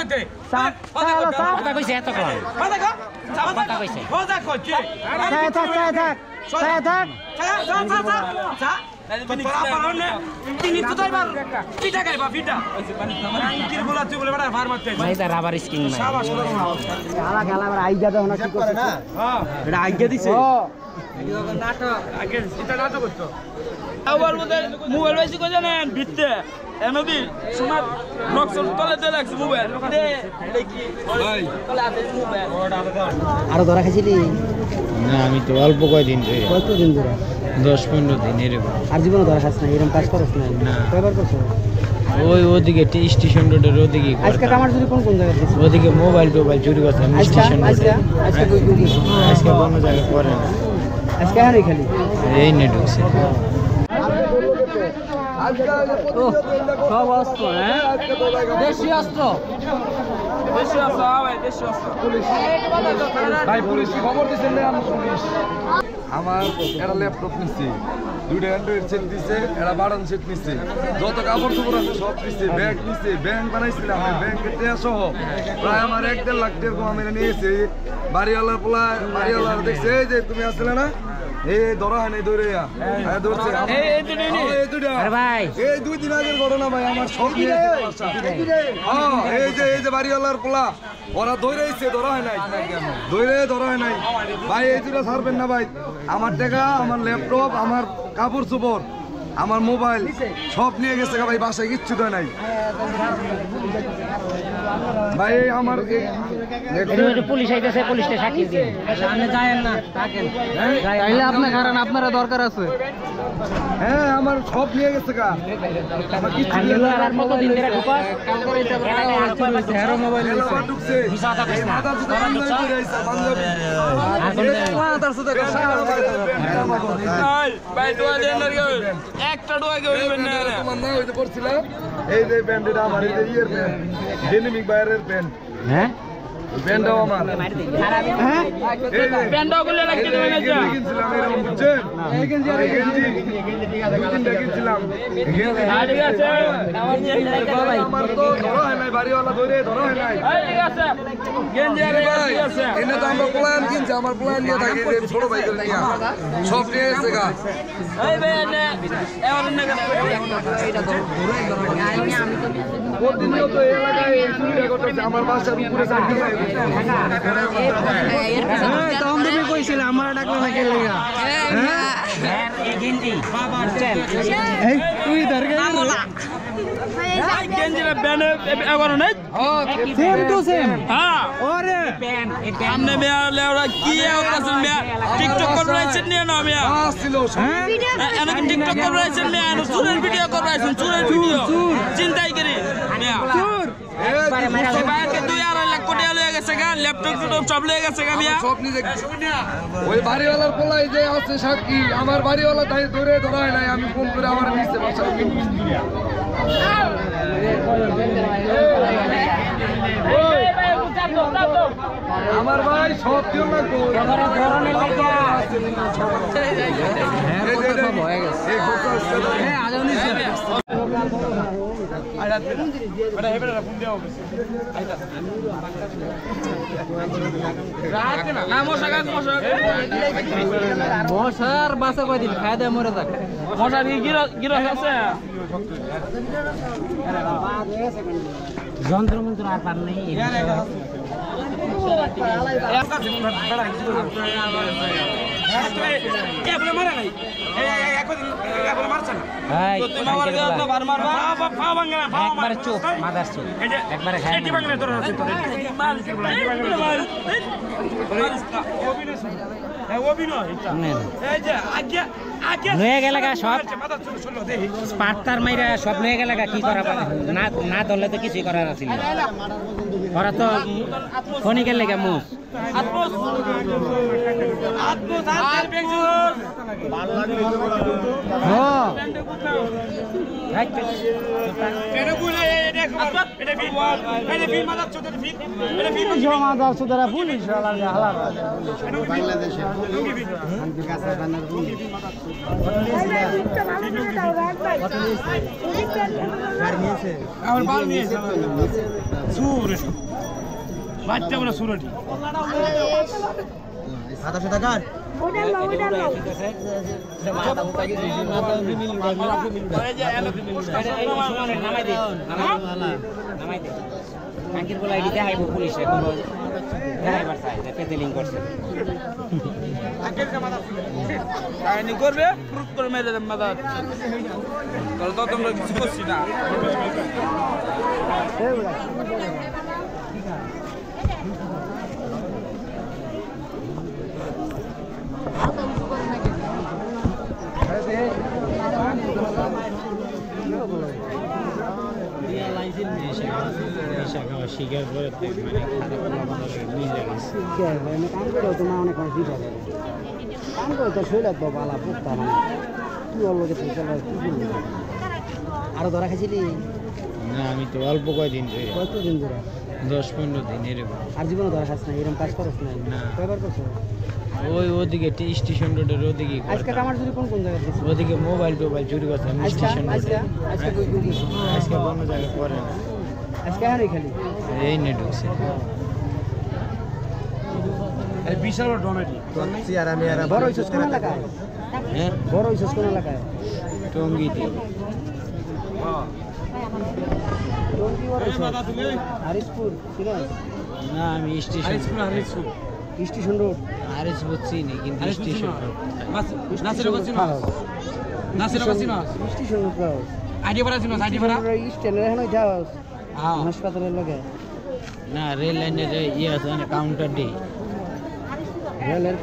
মাতে কথা কইছে এত কম কথা কইছে কথা কইছে তিনি তো তাইবার পিটা খাইবা পিটা আঙ্কির গোলা তুই বলে বড় ফার মারতে ভাই দা রাবার স্কিং না গালা গালা আর আইজা দাও না কি করে না হ্যাঁ এটা আইজা দিছে নাটক আগে এটা নাটক করতো আবার মধ্যে মোবাইল বেশি কই জানেন ভিতরে এনবি সোনার বক্সের তলে তে রাখছে মোবাইল দে দেখি ভাই তলে আছে মোবাইল আর ধরা খাইছিলি না আমি তো অল্প কয়দিন ধরে কতদিন ধরে 10-15 দিন এরকম আর জীবনে ধরা খাস না এরকম কাজ করছ না কয়বার করছো ওই ওদিকে স্টেশন রোডের ওদিকে আজকে আমার চুরি কোন কোন জায়গায় গেছে ওদিকে মোবাইল চুরি করতাম স্টেশন রোডে আজকে কই কই গেছে আজকে কোনো জায়গায় করে না আজকে হারি খালি এই নেট হচ্ছে সব অস্ত্র হ্যাঁ দেশি অস্ত্র দেশি আছে ভাই দেশি আছে পুলিশ ভাই পুলিশ খবর দিছেন না আমি পুলিশ আমার একটা ল্যাপটপ নিচ্ছে, দুইটা অ্যান্ড্রয়েড সেট দিচ্ছে, একটা বাটন সেট নিচ্ছে, যত কাপড় চোপড় আছে সব নিচ্ছে, ব্যাগ নিচ্ছে, ব্যাংক বানাইছিলাম ব্যাংকের টাকা সহ প্রায় আমার 1-1.5 লাখ টাকা আমি নিয়েছি। বাড়িওয়ালার পোলা বাড়িওয়ালার দেখছে এই যে তুমি আসলে না এই ধরা হয় নাই ধরে ধরছে ভাই এই 2 দিন আগের ঘটনা ভাই আমার সব নিয়ে এই যে বাড়িওয়ালার পোলা ওরা ধরেছে ধরা হয় নাই ধরা হয় নাই ভাই এই দুটা ছাড়বেন না ভাই। আমার টাকা আমার ল্যাপটপ আমার কাপড় চোপড় আমার মোবাইল সব নিয়ে গেছে ভাই, বাসায় কিচ্ছু দেয় নাই ভাই। আমার পুলিশ আইতেছে পুলিশটা সাক্ষী দিন সামনে যায়েন না থাকেন তাইলে আপনি কারণ আপনারা দরকার আছে হ্যাঁ আমার সব নিয়ে গেছে গা আর কতদিন ধরে ঢুকাস মোবাইল ঢুকছে মাথা জুতা ভাই তো একটা ডোয়া গেল না না হইতে পড়ছিলাম এই যে ব্যান্ডেড আমার এই যে ইয়ের প্যান্ট ডেনিমিক বাইরের প্যান্ট হ্যাঁ ব্যান্ডও আমার হ্যাঁ প্যান্ডও গুলো রাখতে দেবেন না যা কিনছিলাম এরকম বুঝছেন এই গেঞ্জি আর গেঞ্জি দুইটা কিনছিলাম ঠিক আছে আমার তো ধরা হয় নাই বাড়িওয়ালা ধরা হয় নাই ঠিক আছে গেঞ্জি আর ঠিক আছে এনে তো আমরা প্ল্যান কিনছি আমার প্ল্যান নিয়ে থাকি ছোট ভাই করে নিয়ে সব নিয়ে এসে গা এই ভাই এনে এমন না প্রতিনিয়ত এই এলাকায় চুরি করতেছে আমার বাসার উপরে আমার ডাকলো না কেলে তুই গেঞ্জির ব্যানে এবার নাই সেম টু সেম হ্যাঁ ওরে আমনে মেয়া লেওরা কি হতাছেন মেয়া টিকটক করবাইছেন নিয়ে না মেয়া ছিল এনে টিকটক করবাইছেন মেয়া এনে চুরের ভিডিও করবাইছেন চুরের ভিডিও চিন্তাই করি মেয়া চুর বাইরে 2-2.5 লাখ কোটি লয়ে গেছে গা ল্যাপটপ সব লয়ে গেছে গা মেয়া সব নিজে ওই বাড়িওয়ালার পোলাই যে আছে সাক্ষী আমার বাড়িওয়ালা তাই ধরা হয় নাই আমি ফোন করে আমার নিচে বাসায় আমার ভাই সব দিও না গো মশার বাসা কয়দিন খায় দেয় মরে যাক মশার গিরো আছে যন্ত্র মন্ত্র আর পার নেই একবার চুপ মাদার চুপ একবারে খায় লয়ে গেলে সব পাট্টার মাইরা সব লয়ে গেলে কি করা না ধরলে তো কিছুই করার আছিল ওরা তো ফনিকের লেগে মুখ আত্মস হ্যাঁ সমাজ সুতরা পুলিশ বাচ্চা বলে সুরটি 27 টাকার কাহিনী করবে প্রুফ করে মেরে দেন মাথা তাহলে তো তোমরা কিছু করছি না শিকার করে কাম করে তোমার অনেক মানুষ দিতে হবে কাম করে তো শৈল তো পালা পুক্তা মানে তুই ওর লোকে আরো ধরা খাইছিলি না আমি তো অল্প কয়দিন ধরে কতদিন ধরে 10-15 দিন এরকম আর জীবনে ধরা খাস না এরকম কাজ করছ না না। কয়বার করছো ওই ওদিকে স্টেশন রোডের ওদিকে আজকে কামার চুরি কোন কোন জায়গায় দিছিস ওদিকে মোবাইল টোবাইল চুরি করছে আজকে স্টেশন আজকে রোডে আজকে কই কই গেছিস? আজকে কোনো জায়গায় করে না আজকে হারি খালি এই নিয়ে ঢুকছে বিশাল ডোনেটি বড় হইছস কোন এলাকায় হ্যাঁ বড় হইছস কোন এলাকায় টঙ্গিতে টঙ্গী বড় হইছস হারিসপুর সিরাজ না আমি স্টেশন স্টেশন রোড আরএস বুঝছি না কিন্তু স্টেশন রোড স্টেশন রোড গাও স্টেশনের এখানে যাওস হাসপাতালের লগে না রেল লাইনের ইয়ে আছে না কাউন্টার ডে রেলের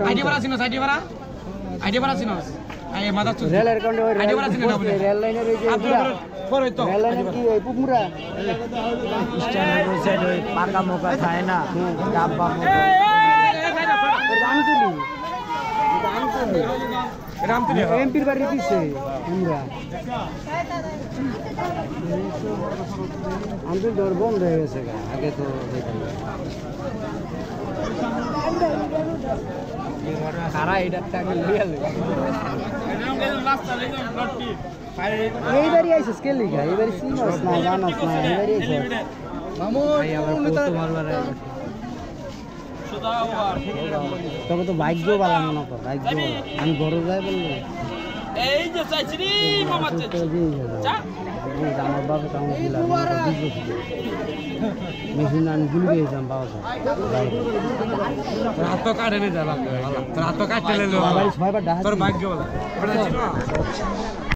রেলের কাউন্টার ওই রেল লাইনের ওই যে রেল লাইনের কি ওই পুকুরা স্ট্যান্ডের ওই সাইড ওই পাকা মোকা খায় না ডাব্বা মোকা এমপির বাড়ি দিচ্ছে আমরা আন্দোলন ডোর বন্ধ হয়ে গেছে আগে তো খারা এটা এইবারই আইসিস কে লিখা এইবারই চিনস না জানস না এইবারই আইসিস তবে তো ভাগ্য বালা মনে কর ভাগ্য আমি বড় যাই বললে এই যে চাইছি রে মামা চা আমার বাবা কাউন্ট দিলাম মেশিন আনি গুলি গেছিলাম বাবা হাত কাটে নে যা লাগবে হাত কাটতে লে তোর ভাগ্য তোর ভাগ্য বলা